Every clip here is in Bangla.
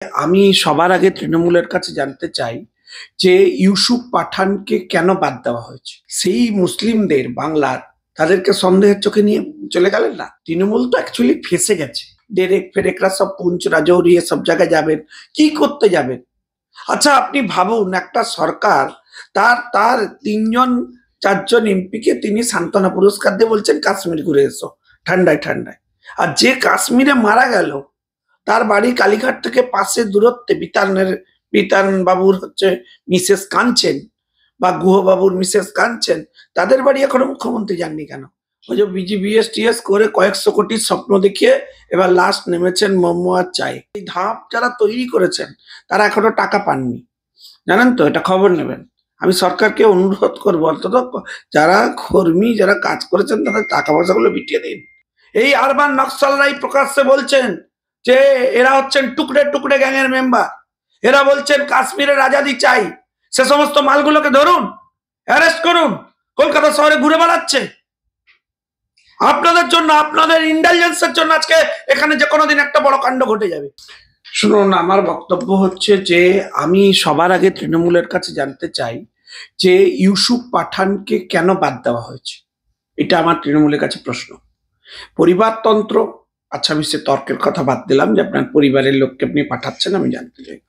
আমি সবার আগে তৃণমূলের কাছে জানতে চাই যে ইউসুফ পাঠানকে কেন বাদ দেওয়া হয়েছে। সেই মুসলিমদের বাংলার তাদেরকে সন্দেহের চোখে নিয়ে চলে গেলেন না। তৃণমূল তো অ্যাকচুয়ালি ফেঁসে গেছে। ডেরেক ফেরেকরা সব পুঞ্চ রাজৌরি সব জায়গায় যাবেন, কি করতে যাবেন? আচ্ছা, আপনি ভাবুন, একটা সরকার তার তার 3-4জন এমপিকে তিনি সান্ত্বনা পুরস্কার দিয়ে বলছেন কাশ্মীর ঘুরে এসো ঠান্ডায় ঠান্ডায়। আর যে কাশ্মীরে মারা গেল তার বাড়ি কালীঘাট থেকে পাশে দূরত্বে, বিতান বাবুর মিসেস কাঞ্চেন বা গুহ বাবুর মিসেস কাঞ্চেন, তাদের বাড়ি এখনো মুখ্যমন্ত্রী যাননি কেন? ওই যে বিজিবিএস করে কয়েকশো কোটির স্বপ্ন দেখিয়ে এবার লাস্ট নেমেছেন মোমো আর চাই। এই ধাপ যারা তৈরি করেছেন তারা এখনো টাকা পাননি, জানেন তো? এটা খবর নেবেন। আমি সরকারকে অনুরোধ করবো অন্তত যারা কর্মী যারা কাজ করেছেন তাদের টাকা পয়সাগুলো বিটিয়ে দিন। এই আরবান নকশালরাই প্রকাশ্যে বলছেন যে এরা হচ্ছেন টুকরে টুকরে গ্যাংয়ের মেম্বার। এরা বলছেন কাশ্মীরের আজাদি চাই। সে সমস্ত মালগুলোকে ধরুন, অ্যারেস্ট করুন। কলকাতা শহরে ঘুরে বেড়াচ্ছে আপনাদের জন্য, আপনাদের ইন্টেলিজেন্সের জন্য আজকে এখানে যে কোনোদিন একটা বড় কাণ্ড ঘটে যাবে। শুনুন, আমার বক্তব্য হচ্ছে যে আমি সবার আগে তৃণমূলের কাছে জানতে চাই যে ইউসুফ পাঠানকে কেন বাদ দেওয়া হয়েছে। এটা আমার তৃণমূলের কাছে প্রশ্ন। পরিবারতন্ত্র, আচ্ছা আমি সে তর্কের কথা বাদ দিলাম যে আপনার পরিবারের লোককে আপনি পাঠাচ্ছেন, আমি জানতে চাই।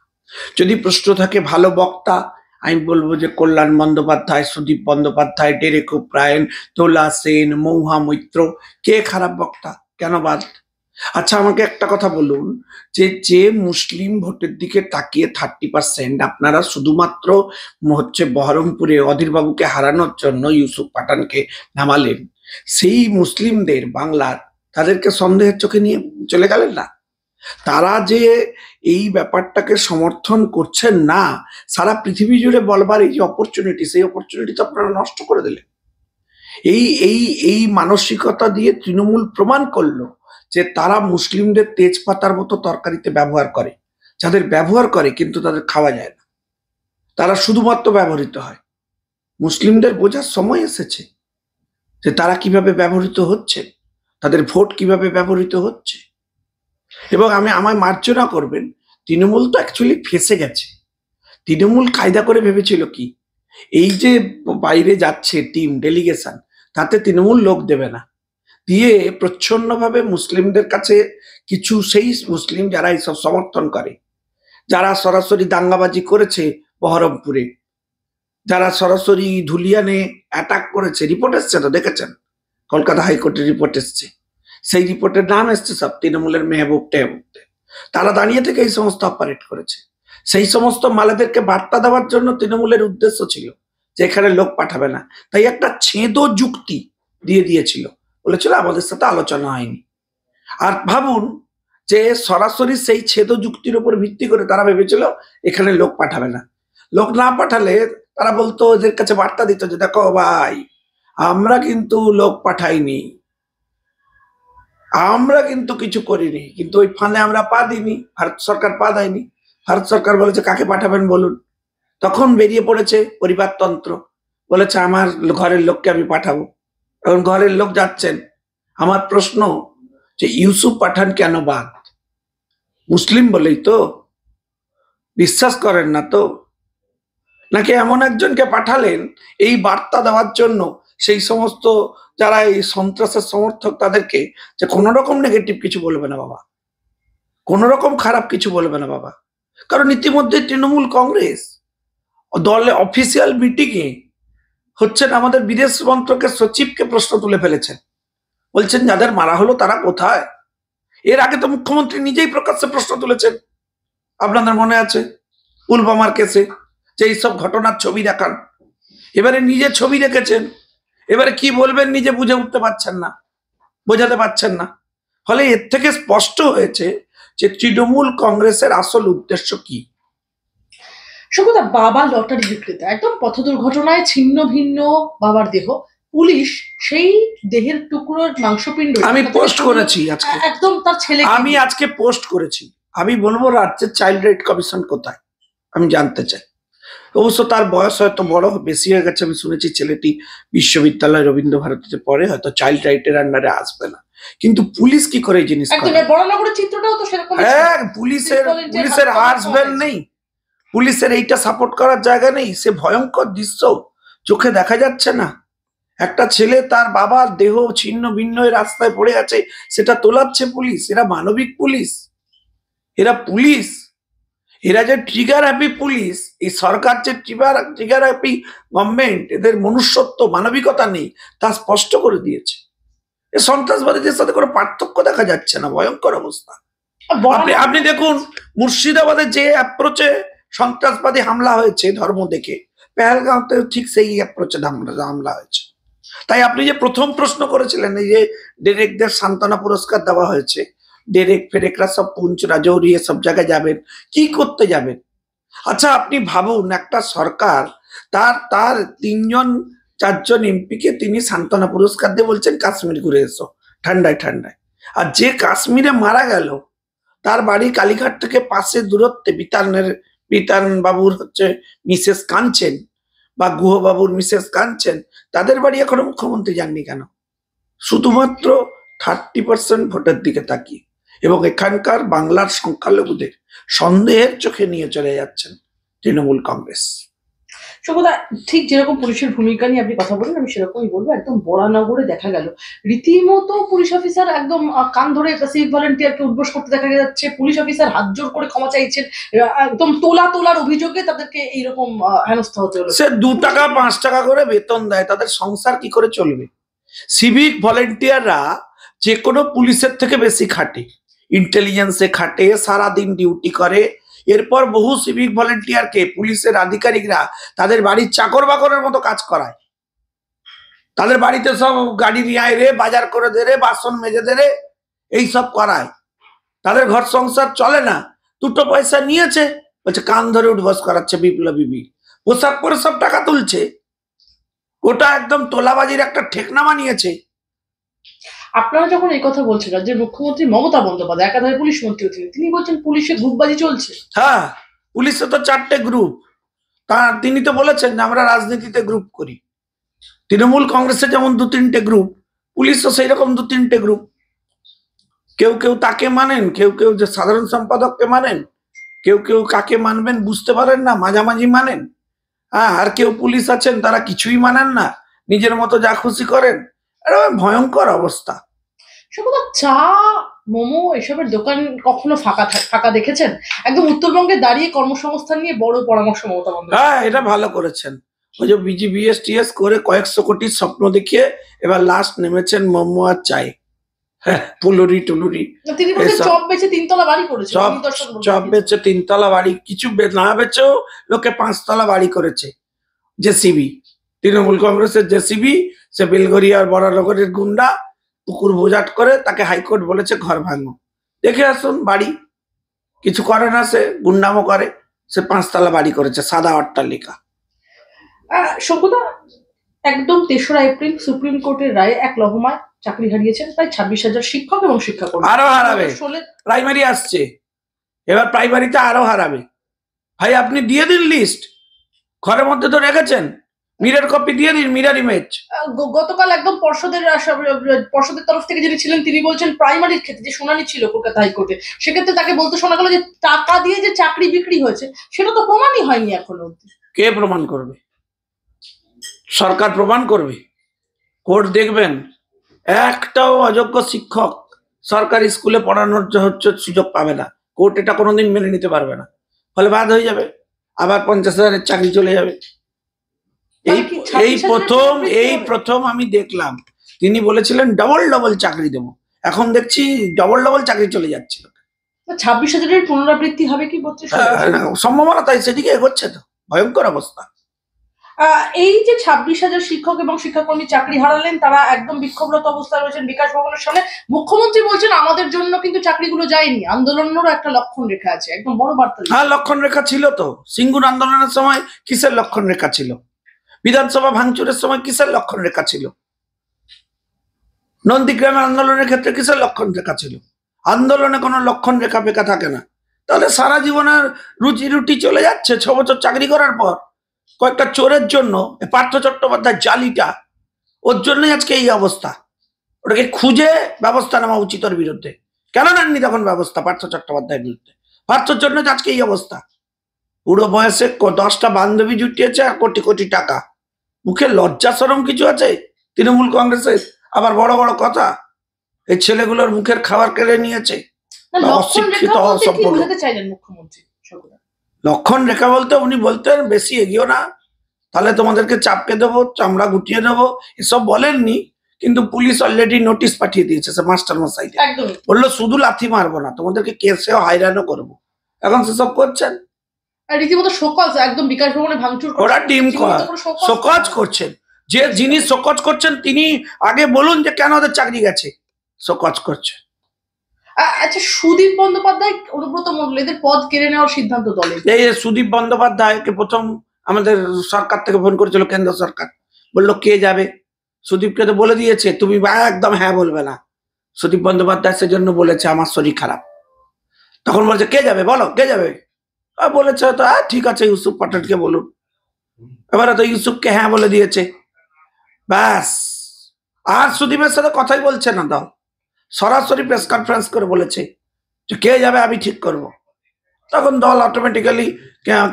যদি প্রশ্ন থাকে ভালো বক্তা, আমি বলবো যে কল্যাণ বন্দ্যোপাধ্যায়, সুদীপ বন্দ্যোপাধ্যায়, ডেরেক ওব্রায়েন, তোলা সেন, মৌহা মৈত্র, কে খারাপ বক্তা? কেন বাদ? আচ্ছা আমাকে একটা কথা বলুন, যে মুসলিম ভোটের দিকে তাকিয়ে 30% আপনারা শুধুমাত্র বহরমপুরে অধীরবাবুকে হারানোর জন্য ইউসুফ পাঠানকে নামালেন, সেই মুসলিমদের বাংলার তাদেরকে সন্দেহের চোখে নিয়ে চলে গেলেন না। তারা যে এই ব্যাপারটাকে সমর্থন করছেন না, সারা পৃথিবী জুড়ে বলবার এই যে অপরচুনিটি, সেই অপরচুনিটি তো আপনারা নষ্ট করে দিলেন। এই এই এই মানসিকতা দিয়ে তৃণমূল প্রমাণ করলো যে তারা মুসলিমদের তেজপাতার মতো তরকারিতে ব্যবহার করে, যাদের ব্যবহার করে কিন্তু তাদের খাওয়া যায় না, তারা শুধুমাত্র ব্যবহৃত হয়। মুসলিমদের বোঝার সময় এসেছে যে তারা কিভাবে ব্যবহৃত হচ্ছে, তাদের ভোট কিভাবে ব্যবহৃত হচ্ছে। এবং আমায় মার্জনা করবেন, তৃণমূল তো অ্যাকচুয়ালি ফেঁসে গেছে। তৃণমূল কায়দা করে ভেবেছিল কি, এই যে বাইরে যাচ্ছে টিম ডেলিগেশন, তাতে তৃণমূল লোক দেবে না, দিয়ে প্রচ্ছন্নভাবে মুসলিমদের কাছে কিছু সেই মুসলিম যারা এইসব সমর্থন করে, যারা সরাসরি দাঙ্গাবাজি করেছে বহরমপুরে, যারা সরাসরি ধুলিয়ানে অ্যাটাক করেছে, রিপোর্ট এসছে তো দেখেছেন, কলকাতা হাইকোর্টের রিপোর্ট এসছে, সেই রিপোর্টের নাম এসছে সব তৃণমূলের মেহবুব টেহবুবদের। তারা দাঁড়িয়ে থেকে এই সমস্ত অপারেট করেছে। সেই সমস্ত মালেদেরকে বার্তা দেওয়ার জন্য তৃণমূলের উদ্দেশ্য ছিল যে এখানে লোক পাঠাবে না, তাই একটা ছেদো যুক্তি দিয়ে দিয়েছিল, বলেছিল আমাদের সাথে আলোচনা হয়নি। আর ভাবুন যে সরাসরি সেই ছেদো যুক্তির উপর ভিত্তি করে তারা ভেবেছিল এখানে লোক পাঠাবে না। লোক না পাঠালে তারা বলতো, এদের কাছে বার্তা দিত যে দেখো ভাই, আমরা কিন্তু লোক পাঠাইনি, আমরা কিন্তু কিছু করিনি, কিন্তু ওই ফানে আমরা পা দিইনি, ভারত সরকার পা দেয়নি। ভারত সরকার বলেছে কাকে পাঠাবেন বলুন, তখন বেরিয়ে পড়েছে পরিবারতন্ত্র, বলেছে আমার ঘরের লোককে আমি পাঠাবো। এখন ঘরের লোক যাচ্ছেন। আমার প্রশ্ন যে ইউসুফ পাঠান কেন বাদ? মুসলিম বলেই তো? বিশ্বাস করেন না তো? নাকি এমন একজনকে পাঠালেন এই বার্তা দেওয়ার জন্য সেই সমস্ত যারা এই সন্ত্রাসের সমর্থক তাদেরকে, যে কোনো রকম নেগেটিভ কিছু বলবে না বাবা, কোনো রকম খারাপ কিছু বলবে না বাবা? কারণ ইতিমধ্যে তৃণমূল কংগ্রেস দলে অফিসিয়াল মিটিংয়ে আমাদের বিদেশ মন্ত্রকের সচিবকে প্রশ্ন তুলে ফেলেছেন, বলছেন যাদের মারা হলো তারা কোথায়? এর আগে তো মুখ্যমন্ত্রী নিজেই প্রকাশ্যে প্রশ্ন তুলেছেন, আপনাদের মনে আছে পুলবামার কেসে, যে এইসব ঘটনার ছবি দেখান। এবারে নিজে ছবি রেখেছেন, এবারে কি বলবেন নিজে বুঝে উঠতে পারছেন না, বোঝাতে পারছেন না। ফলে এর থেকে স্পষ্ট হয়েছে যে তৃণমূল কংগ্রেসের আসল উদ্দেশ্য কি। সুকতা, বাবা লটারি বিক্রেতা, একদম পথ দুর্ঘটনায় ছিন্ন ভিন্ন বাবার দেহ, পুলিশ সেই দেহের টুকরোর মাংসপিণ্ড আমি পোস্ট করেছি আজকে, একদম তার ছেলে, আমি আজকে পোস্ট করেছি। আমি বলবো রাজ্যের চাইল্ড রাইট কমিশন কোথায়, আমি জানতে চাই। অবশ্য তার বয়স হয়তো বড় বেশি হয়ে গেছে, আমি শুনেছি ছেলেটি বিশ্ববিদ্যালয় রবীন্দ্র ভারতীতে পড়ে, হয়তো চাইল্ড রাইটের আন্ডারে আসবে না। কিন্তু পুলিশ কি করে এই জিনিস একদম করে? বড়নগরের চিত্রটাও তো সেরকম হ্যাঁ, পুলিশের হাজবেন্ড নেই, পুলিশের এইটা সাপোর্ট করার জায়গা নেই। সে ভয়ঙ্কর দৃশ্য চোখে দেখা যাচ্ছে না? একটা ছেলে তার বাবার দেহ ছিন্ন ভিন্ন হয়ে রাস্তায় পড়ে আছে, সেটা তোলাচ্ছে পুলিশ। এরা মানবিক পুলিশ? এরা পুলিশ? এরা যে ট্রিগার হ্যাপি পুলিশ, এই সরকার যে ট্রিগার হ্যাপি গভর্নমেন্ট, এদের মনুষ্যত্ব মানবিকতা নেই তা স্পষ্ট করে দিয়েছে। এ সন্ত্রাসবাদীদের সাথে কোনো পার্থক্য দেখা যাচ্ছে না, ভয়ঙ্কর অবস্থা। আপনি দেখুন মুর্শিদাবাদে যে অ্যাপ্রোচে সন্ত্রাসবাদী হামলা হয়েছে ধর্ম দেখে, পেহেলগাঁওতে ঠিক সেই অ্যাপ্রোচে হামলা হয়েছে। তাই আপনি যে প্রথম প্রশ্ন করেছিলেন, এই যে ডেরেকদের সান্ত্বনা পুরস্কার দেওয়া হয়েছে, ডেরেক ফেরেকরা সব পুঞ্চ রাজৌরি সব জায়গায় যাবেন, কি করতে যাবেন? আচ্ছা আপনি ভাবুন, একটা সরকার তার তার 3-4জন এমপিকে তিনি সান্ত্বনা পুরস্কার দিয়ে বলছেন কাশ্মীর ঘুরে এসো ঠান্ডায় ঠান্ডায়। আর যে কাশ্মীরে মারা গেল তার বাড়ি কালীঘাট থেকে পাশে দূরত্বে, বিতান বাবুর হচ্ছে মিসেস কাঞ্চেন বা গুহবাবুর মিসেস কাঞ্চেন, তাদের বাড়ি এখনো মুখ্যমন্ত্রী যাননি কেন? শুধুমাত্র 30% ভোটের দিকে তাকিয়ে, এবং এখানকার বাংলার সংখ্যালঘুদের সন্দেহের চোখে নিয়ে চলে যাচ্ছেন তৃণমূল কংগ্রেস। সুখদা, ঠিক যেরকম পুলিশের ভূমিকা নিয়ে আপনি কথা বলেন, আমি সেরকমই বলবো। একদম বরানগরে দেখা গেল রীতিমতো পুলিশ অফিসার একদম কান ধরে একটা সিভিক ভলেন্টিয়ারকে উদ্বোস করতে দেখা যাচ্ছে। পুলিশ অফিসার হাত জোর করে ক্ষমা চাইছেন, একদম তোলার অভিযোগে তাদেরকে এইরকম হেনস্থা হতে হলো। সে 2 টাকা 5 টাকা করে বেতন দেয়, তাদের সংসার কি করে চলবে? সিভিক ভলেন্টিয়াররা যে কোনো পুলিশের থেকে বেশি খাটে, ইন্টেলিজেন্সে খাটে, সারাদিন ডিউটি করে। এরপর বহু সিভিক ভলেন্টিয়ারকে পুলিশের আধিকারিকরা তাদের বাড়ির চাকর বাকরের মতো কাজ করায়। তাদের বাড়িতে সব গাড়ি নিয়ে আয় রে, বাজার করে দে রে, বাসন মেজে দে রে, এইসব করায়। তাদের ঘর সংসার চলে না, 2 পয়সা নিয়েছে বলছে কান ধরে উঠবস করাচ্ছে বিপ্লবী, পোশাক পরে সব টাকা তুলছে। ওটা একদম তোলাবাজির একটা ঠেকনামা নিয়েছে। আপনারা যখন এই কথা বলছেন, যে মুখ্যমন্ত্রী মমতা বন্দ্যোপাধ্যায় একাধারে পুলিশ মন্ত্রী তিনি বলছেন পুলিশে গ্রুপবাজি চলছে। হ্যাঁ, পুলিশে তো 4টে গ্রুপ। তিনি তো বলেছেন যে আমরা রাজনীতিতে গ্রুপ করি। তৃণমূল কংগ্রেসে যেমন 2-3টে গ্রুপ, পুলিশও সেই রকম 2-3টে গ্রুপ। কেউ কেউ তাকে মানেন, কেউ কেউ যে সাধারণ সম্পাদককে মানেন, কেউ কেউ কাকে মানবেন বুঝতে পারেন না, মাঝামাঝি মানেন। হ্যাঁ, আর কেউ পুলিশ আছেন তারা কিছুই মানেন না, নিজের মতো যা খুশি করেন। এরকম ভয়ঙ্কর অবস্থা। সুখদা, চা মোমো এসবের দোকান কখনো ফাঁকা দেখেছেন? একদম উত্তরবঙ্গে দাঁড়িয়ে কর্মসংস্থান নিয়ে বড় পরামর্শ মমতা বন্দ্যোপাধ্যায়। হ্যাঁ, এটা ভালো করেছেন। ওই যে বিজিবিএসটিএস করে কয়েকশো কোটির স্বপ্ন দেখিয়ে এবার লাস্ট নেমেছেন মোমো আর চায়। হ্যাঁ, পুলুরি টুলুরি। তিনি বলছেন চপ বেচে 3 তলা বাড়ি করেছে। চপ বেচে 3 তলা বাড়ি, কিছু না বেচেও লোকে 5 তলা বাড়ি করেছে। জেসিবি, তৃণমূল কংগ্রেসের জেসিবি, সে বেলগড়িয়ার বরানগরের গুন্ডা, পুকুর বোজাট করে তাকে হাইকোর্ট বলেছে ঘর ভাঙো। দেখে আসুন বাড়ি, কিছু করে না, সে গুন্ডামো করে। সে 5 তলা বাড়ি করেছে, সাদা অট্টালিকা। শঙ্কুদা, একদম 3রা এপ্রিল সুপ্রিম কোর্টের রায়ে এক লহমায় চাকরি হারিয়েছেন প্রায় 26,000 শিক্ষক এবং শিক্ষাকর্মী। আরো হারাবে, প্রাইমারি আসছে, এবার প্রাইমারিতে আরো হারাবে। ভাই আপনি দিয়ে দিন লিস্ট, ঘরের মধ্যে তো রেখেছেন, মিরর কপি দিয়ে দিন, মিরর ইমেজ। গতকাল একদম পর্ষদের তরফ থেকে যিনি ছিলেন তিনি বলছেন প্রাইমারির ক্ষেত্রে যে শুনানি ছিল কলকাতা হাইকোর্টে, সেক্ষেত্রে তাকে বলতে শোনা গেল যে টাকা দিয়ে যে চাকরি বিক্রি হয়েছে সেটা তো প্রমাণই হয়নি এখনো অব্দি। কে প্রমাণ করবে? সরকার প্রমাণ করবে? কোর্ট দেখবেন? একটাও অযোগ্য শিক্ষক সরকারি স্কুলে পড়ানোর হচ্ছে সুযোগ পাবে না। কোর্ট এটা কোনোদিন মেনে নিতে পারবে না, ফলে বাদ হয়ে যাবে, আবার 50,000-এর চাকরি চলে যাবে। এই প্রথম আমি দেখলাম তিনি বলেছিলেন ডবল চাকরি দেবো, এখন দেখছি ডবল চাকরি চলে যাচ্ছিল। 26,000-এর পুনরাবৃত্তি হবে কি? সম্ভাবনা তাই সেদিকে এগোচ্ছে, তো ভয়ঙ্কর অবস্থা। এই যে 26,000 শিক্ষক এবং শিক্ষাকর্মী চাকরি হারালেন, তারা একদম বিক্ষোভরত অবস্থায় রয়েছেন বিকাশ ভবনের সামনে। মুখ্যমন্ত্রী বলছেন আমাদের জন্য কিন্তু চাকরিগুলো যায়নি, আন্দোলনেরও একটা লক্ষণ রেখা আছে, একদম বড় বার্তা। হ্যাঁ, লক্ষণ রেখা ছিল তো। সিঙ্গুর আন্দোলনের সময় কিসের লক্ষণ রেখা ছিল? বিধানসভা ভাঙচুরের সময় কিসের লক্ষণ রেখা ছিল? নন্দীগ্রামের আন্দোলনের ক্ষেত্রে কিসের লক্ষণ রেখা ছিল? আন্দোলনে কোনো লক্ষণ রেখা বেকা থাকে না। তাহলে সারা জীবনের রুটি চলে যাচ্ছে 6 বছর চাকরি করার পর কয়েকটা চোরের জন্য। পার্থ চট্টোপাধ্যায় জালিটা, ওর জন্যই আজকে এই অবস্থা। ওটাকে খুঁজে ব্যবস্থা নেওয়া উচিত ওর বিরুদ্ধে। কেন নেননি তখন ব্যবস্থা পার্থ চট্টোপাধ্যায়ের বিরুদ্ধে? পার্থর জন্য আজকে এই অবস্থা। পুরো বয়সে 10টা বান্ধবী জুটিয়েছে আর কোটি কোটি টাকা। মুখে লজ্জা শরম কিছু আছে তৃণমূল কংগ্রেসের? আবার বড় বড় কথা। এই ছেলেগুলোর মুখের খাবার কেড়ে নিয়েছে। অশিক্ষিত অসভ্য লোক। লক্ষণ রেখা বলতে উনি বলতেন বেশি এগিয়েও না, তাহলে তোমাদেরকে চাপকে দেবো, চামড়া গুটিয়ে দেবো, এসব বলেননি। কিন্তু পুলিশ অলরেডি নোটিশ পাঠিয়ে দিয়েছে সে মাস্টার মশাইকে, বললো শুধু লাথি মারবো না, তোমাদেরকে কেসেও হয়রানও করবো। এখন সেসব করছেন রীতিমতো শোকজ, একদম বিকাশ ভবনে ভাঙচুর ওরা টিম শোকজ করছেন। যে যিনি শোকজ করছেন তিনি আগে বলুন যে কেন ওদের চাকরি গেছে। শোকজ করছে। আচ্ছা, সুদীপ বন্দ্যোপাধ্যায়, অনুব্রত মণ্ডল, এদের পদ কেড়ে নেওয়ার সিদ্ধান্ত দলে। এই সুদীপ বন্দ্যোপাধ্যায়কে প্রথম আমাদের সরকার থেকে ফোন করেছিল, কেন্দ্র সরকার, বললো কে যাবে। সুদীপকে তো বলে দিয়েছে তুমি একদম হ্যাঁ বলবে না। সুদীপ বন্দ্যোপাধ্যায় সেজন্য বলেছে আমার শরীর খারাপ। তখন বলছে কে যাবে, বলো কে যাবে। বলেছে তো ঠিক আছে ইউসুফ পাঠানকে বলুন। এবারে তো ইউসুফকে হ্যাঁ বলে দিয়েছে, ব্যাস। আর সুদীপের সাথে কথাই বলছে না দল, সরাসরি প্রেস কনফারেন্স করে বলেছে যে কে যাবে আমি ঠিক করব। তখন দল অটোমেটিক্যালি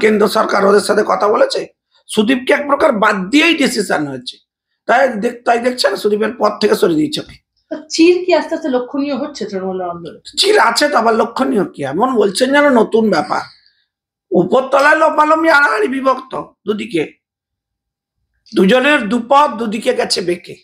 কেন্দ্র সরকার ওদের সাথে কথা বলেছে, সুদীপকে এক প্রকার বাদ দিয়েই ডিসিশন হয়েছে। তাই দেখছেন সুদীপের পদ থেকে সরিয়ে দিয়েছে। চির কি আস্তে আস্তে লক্ষণীয় হচ্ছে তৃণমূল আন্দোলন? চির আছে তো আবার লক্ষণীয় কি? এমন বলছেন যেন নতুন ব্যাপার। উপরতলায় লোপালমি আড়াআড়ি বিভক্ত, দুদিকে দুজনের দুপদ, দুদিকে গেছে বেঁকে।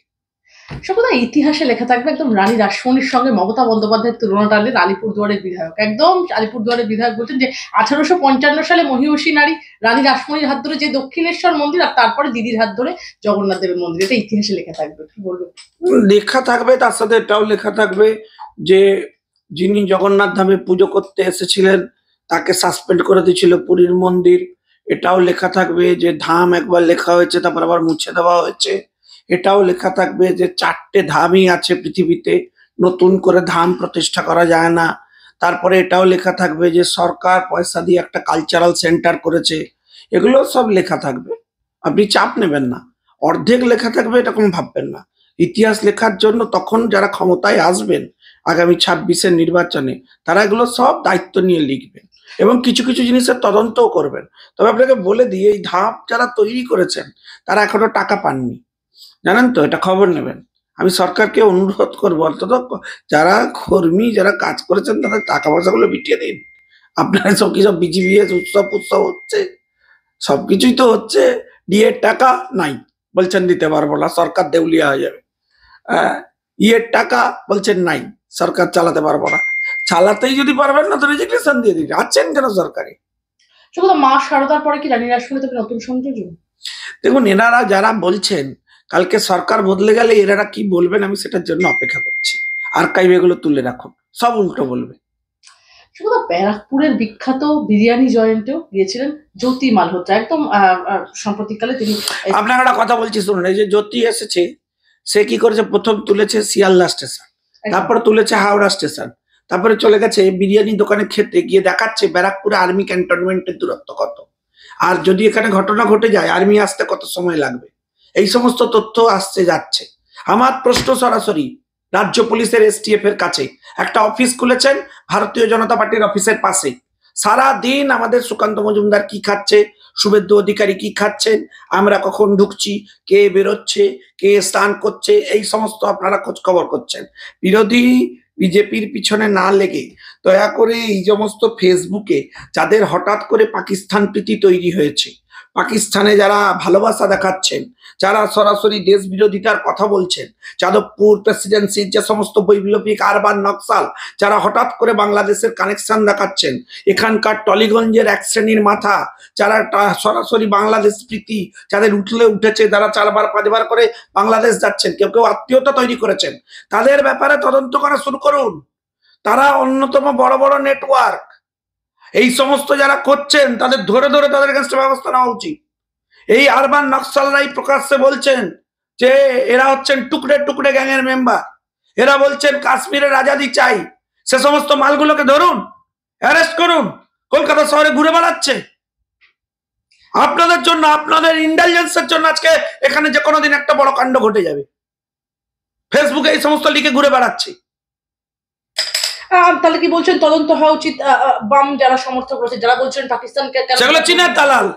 সকল ইতিহাসে লেখা থাকবে একদম রানী রাসমণির সঙ্গে মমতা বন্দ্যোপাধ্যায়ের তুলনা টানলেন আলিপুরদুয়ারের বিধায়ক। একদম আলিপুরদুয়ারের বিধায়ক বলছেন যে 1855 সালে মহিষী নারী রানী রাসমণির হাত ধরে যে দক্ষিণেশ্বর মন্দির, আর তারপরে দিদির হাত ধরে জগন্নাথ দেবের মন্দির। এটা ইতিহাসে লেখা থাকবে, কি বলবো? লেখা থাকবে, তার সাথে এটাও লেখা থাকবে যে যিনি জগন্নাথ ধামে পুজো করতে এসেছিলেন তাকে সাসপেন্ড করে দিয়েছিল পুরীর মন্দির। এটাও লেখা থাকবে যে ধাম একবার লেখা হয়েছে তারপর আবার মুছে দেওয়া হয়েছে। এটাও লেখা থাকবে যে 4টে ধামই আছে পৃথিবীতে, নতুন করে ধাম প্রতিষ্ঠা করা যায় না। তারপরে এটাও লেখা থাকবে যে সরকার পয়সা দিয়ে একটা কালচারাল সেন্টার করেছে। এগুলো সব লেখা থাকবে, আপনি চাপ নেবেন না। অর্ধেক লেখা থাকবে এটা কোনো ভাববেন না। ইতিহাস লেখার জন্য তখন যারা ক্ষমতায় আসবেন আগামী 26-এর নির্বাচনে, তারা এগুলো সব দায়িত্ব নিয়ে লিখবেন এবং কিছু কিছু জিনিসের তদন্তও করবেন। তবে আপনাকে বলে দিই, এই ধাপ যারা তৈরি করেছেন তারা এখনো টাকা পাননি, জানেন তো, এটা খবর নেবেন। আমি সরকারকে অনুরোধ করবো অন্তত যারা কর্মী যারা কাজ করেছেন তাদের টাকা পয়সাগুলো মিটিয়ে দিন। আপনারা সব কিসব বিজিবিএস উৎসব হচ্ছে, সবকিছুই তো হচ্ছে, ডিএর টাকা নাই বলছেন দিতে পারবো না, সরকার দেউলিয়া হয়ে যাবে। ইয়ের টাকা বলছেন নাই, সরকার চালাতে পারবো না। চালাতেই যদি পারবেন না তো রেজিগনেশন দিয়ে দিন, আছেন কেন সরকারি? শুধু মা শারদার পরে কি রানী রাসমণি থেকে নতুন সংযোজন? দেখুন, এনারা যারা বলছেন কালকে সরকার বদলে গেলে এনারা কি বলবেন আমি সেটার জন্য অপেক্ষা করছি। আর্কাইভ এগুলো তুলে রাখুন, সব উল্টো বলবে। শুধু ব্যারাকপুরের বিখ্যাত বিরিয়ানি জয়েন্টেও গিয়েছিলেন জ্যোতি মালহোত্রা। একদম সাম্প্রতিককালে তিনি। আপনাকে একটা কথা বলছি শুনুন, এই যে জ্যোতি এসেছে সে কি করেছে, প্রথম তুলেছে শিয়ালদা স্টেশন, তারপরে তুলেছে হাওড়া স্টেশন, তারপরে চলে গেছে বিরিয়ানি দোকানে খেতে গিয়ে দেখাচ্ছে ব্যারাকপুরে আর্মি ক্যান্টনমেন্টের দূরত্ব কত, আর যদি এখানে ঘটনা ঘটে যায় আর্মি আসতে কত সময় লাগবে। এই সমস্ত তথ্য আসছে যাচ্ছে। আমার প্রশ্ন সরাসরি রাজ্য পুলিশের এসটিএফ এর কাছে, একটা অফিস খুলেছেন ভারতীয় জনতা পার্টির অফিসের পাশে, সারা দিন আমাদের সুকান্ত মজুমদার কি খাচ্ছে, শুভেন্দু অধিকারী কি খাচ্ছেন, আমরা কখন ঢুকছি, কে বেরোচ্ছে, কে স্নান করছে, এই সমস্ত আপনারা খোঁজ খবর করছেন। বিরোধী বিজেপির পিছনে না লেগে দয়া করে এই সমস্ত ফেসবুকে যাদের হঠাৎ করে পাকিস্তান প্রীতি তৈরি হয়েছে, পাকিস্তানে যারা ভালোবাসা দেখাচ্ছেন, যারা সরাসরি দেশ বিরোধিতার কথা বলছেন, যাদবপুর প্রেসিডেন্সির যে সমস্ত বৈপ্লবিক আরবান নকশাল যারা হঠাৎ করে বাংলাদেশের কানেকশন দেখাচ্ছেন, এখানকার টলিগঞ্জের এক শ্রেণীর মাথা যারা সরাসরি বাংলাদেশ প্রীতি যাদের উঠেছে, যারা 4বার 5বার করে বাংলাদেশ যাচ্ছেন, কেউ কেউ আত্মীয়তা তৈরি করেছেন, তাদের ব্যাপারে তদন্ত করা শুরু করুন। তারা অন্যতম বড় বড় নেটওয়ার্ক। এই সমস্ত যারা করছেন তাদের ধরে ধরে তাদের কাছে ব্যবস্থা নেওয়া উচিত। এই আরবান নকশালরাই প্রকাশ্যে বলছেন যে এরা হচ্ছেন টুকরে টুকরে গ্যাংয়ের মেম্বার, এরা বলছেন কাশ্মীরের আজাদি চাই। সে সমস্ত মালগুলোকে ধরুন, অ্যারেস্ট করুন, কলকাতা শহরে ঘুরে বেড়াচ্ছে। আপনাদের জন্য, আপনাদের ইন্টেলিজেন্সের জন্য আজকে এখানে যে কোনোদিন একটা বড় কাণ্ড ঘটে যাবে। ফেসবুকে এই সমস্ত লিখে ঘুরে বেড়াচ্ছে। তাহলে কি বলছেন তদন্ত হওয়া উচিত? বাম যারা সমর্থক রয়েছে, যারা বলছেন পাকিস্তানকে সেগুলো চীনের দালাল,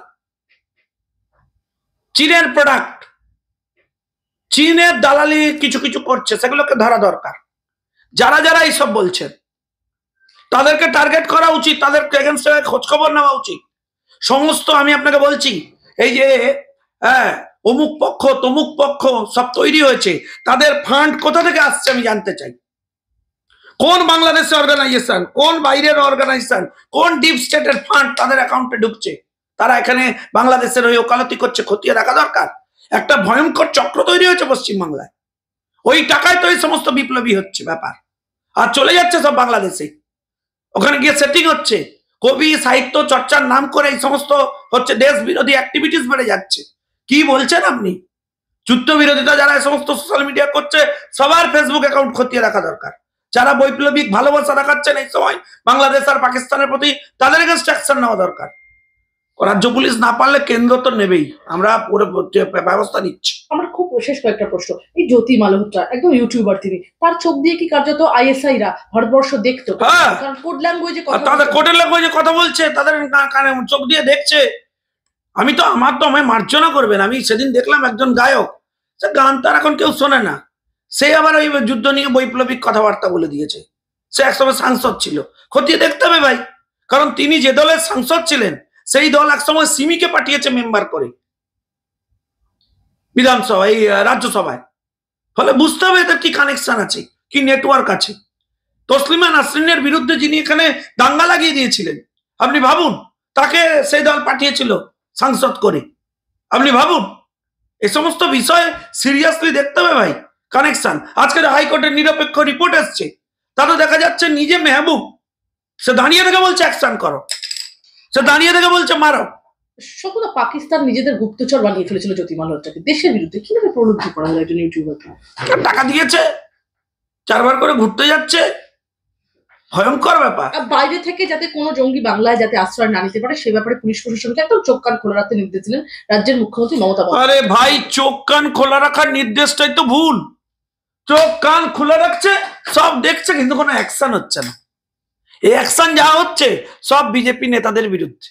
চীনের প্রোডাক্ট, চীনের দালালি কিছু কিছু করছে, সেগুলোকে ধরা দরকার। যারা যারা এইসব বলছেন তাদেরকে টার্গেট করা উচিত, তাদেরকে এগেনস্টে খোঁজ খবর নেওয়া উচিত। সমস্ত আমি আপনাকে বলছি, এই যে হ্যাঁ অমুক পক্ষ তমুক পক্ষ সব তৈরি হয়েছে, তাদের ফান্ড কোথা থেকে আসছে আমি জানতে চাই। কোন বাংলাদেশের অর্গানাইজেশন, কোন বাইরের অর্গানাইজেশন, কোন ডিপ স্টেটের ফান্ড তাদের অ্যাকাউন্টে ঢুকছে, তারা এখানে বাংলাদেশের হয়ে ওকালতি করছে, খতিয়ে দেখা দরকার। একটা ভয়ঙ্কর চক্র তৈরি হয়েছে পশ্চিমবাংলায়, ওই টাকায় তো এই সমস্ত বিপ্লবী হচ্ছে ব্যাপার, আর চলে যাচ্ছে সব বাংলাদেশে, ওখানে গিয়ে সেটিং হচ্ছে। কবি সাহিত্য চর্চার নাম করে এই সমস্ত হচ্ছে দেশ বিরোধী অ্যাক্টিভিটিস বেড়ে যাচ্ছে। কি বলছেন আপনি? যুদ্ধ বিরোধিতা যারা এই সমস্ত সোশ্যাল মিডিয়া করছে, সবার ফেসবুক অ্যাকাউন্ট খতিয়ে রাখা দরকার। যারা বৈপ্লবিক ভালোবাসা দেখাচ্ছেন এই সময় বাংলাদেশ আর পাকিস্তানের প্রতি, তাদের এগেনস্ট অ্যাকশন নেওয়া দরকার। রাজ্য পুলিশ না পারলে কেন্দ্র তো নেবেই, আমরা পুরো ব্যবস্থা নিচ্ছি। আমার খুব শেষ কয়েকটা প্রশ্ন। এই জ্যোতি মালহোত্রা একদম ইউটিউবার, তিনি, তার চোখ দিয়ে কি কার্যত আইএসআই রা ভারতবর্ষ দেখতো? হ্যাঁ, কারণ কোড ল্যাঙ্গুয়েজে তাদের কোডের ল্যাঙ্গুয়েজে কথা বলছে, তাদের কানে চোখ দিয়ে দেখছে। আমি তো আমায় মার্জনা করবেন, আমি সেদিন দেখলাম একজন গায়ক, সে গান তার এখন কেউ শোনে না, সে আবার ওই যুদ্ধ নিয়ে বৈপ্লবিক কথাবার্তা বলে দিয়েছে। সে একসময় সাংসদ ছিল, খতিয়ে দেখতে হবে ভাই, কারণ তিনি যে দলের সাংসদ ছিলেন সেই দল একসময় সিমিকে পাঠিয়েছে মেম্বার করে বিধানসভা, এই রাজ্যসভায়। ফলে বুঝতে হবে এদের কি কানেকশন আছে, কি নেটওয়ার্ক আছে। তসলিমা নাসরিনের বিরুদ্ধে যিনি এখানে দাঙ্গা লাগিয়ে দিয়েছিলেন, আপনি ভাবুন, তাকে সেই দল পাঠিয়েছিল সাংসদ করে। আপনি ভাবুন, এই সমস্ত বিষয় সিরিয়াসলি দেখতে হবে ভাই, কানেকশন। আজকে হাইকোর্টের নিরপেক্ষ রিপোর্ট এসছে, তাতে দেখা যাচ্ছে নিজে মেহবুব সে দাঁড়িয়ে থেকে বলছে অ্যাকশন করো, সে দাঁড়িয়ে থেকে বলছে মারো। সকলে পাকিস্তান নিজেদের গুপ্তচর বানিয়ে ফেলেছিল জ্যোতি মালহোত্রাকে। দেশের বিরুদ্ধে কিভাবে প্রলুব্ধি করা হলো একজন ইউটিউবারকে? টাকা দিয়েছে, 4 বার করে ঘুরতে যাচ্ছে, ভয়ঙ্কর ব্যাপার। বাইরে থেকে যাতে কোনো জঙ্গি বাংলায় যাতে আশ্রয় না নিতে পারে সে ব্যাপারে পুলিশ প্রশাসনকে একদম চোখ কান খোলা রাখতে নির্দেশ দিলেন রাজ্যের মুখ্যমন্ত্রী মমতা বন্দ্যোপাধ্যায়। আরে ভাই, চোখ কান খোলা রাখার নির্দেশটাই তো ভুল। চোখ কান খোলা রাখছে, সব দেখছে, কিন্তু কোনো অ্যাকশন হচ্ছে না। এই অ্যাকশন যা হচ্ছে সব বিজেপি নেতাদের বিরুদ্ধে।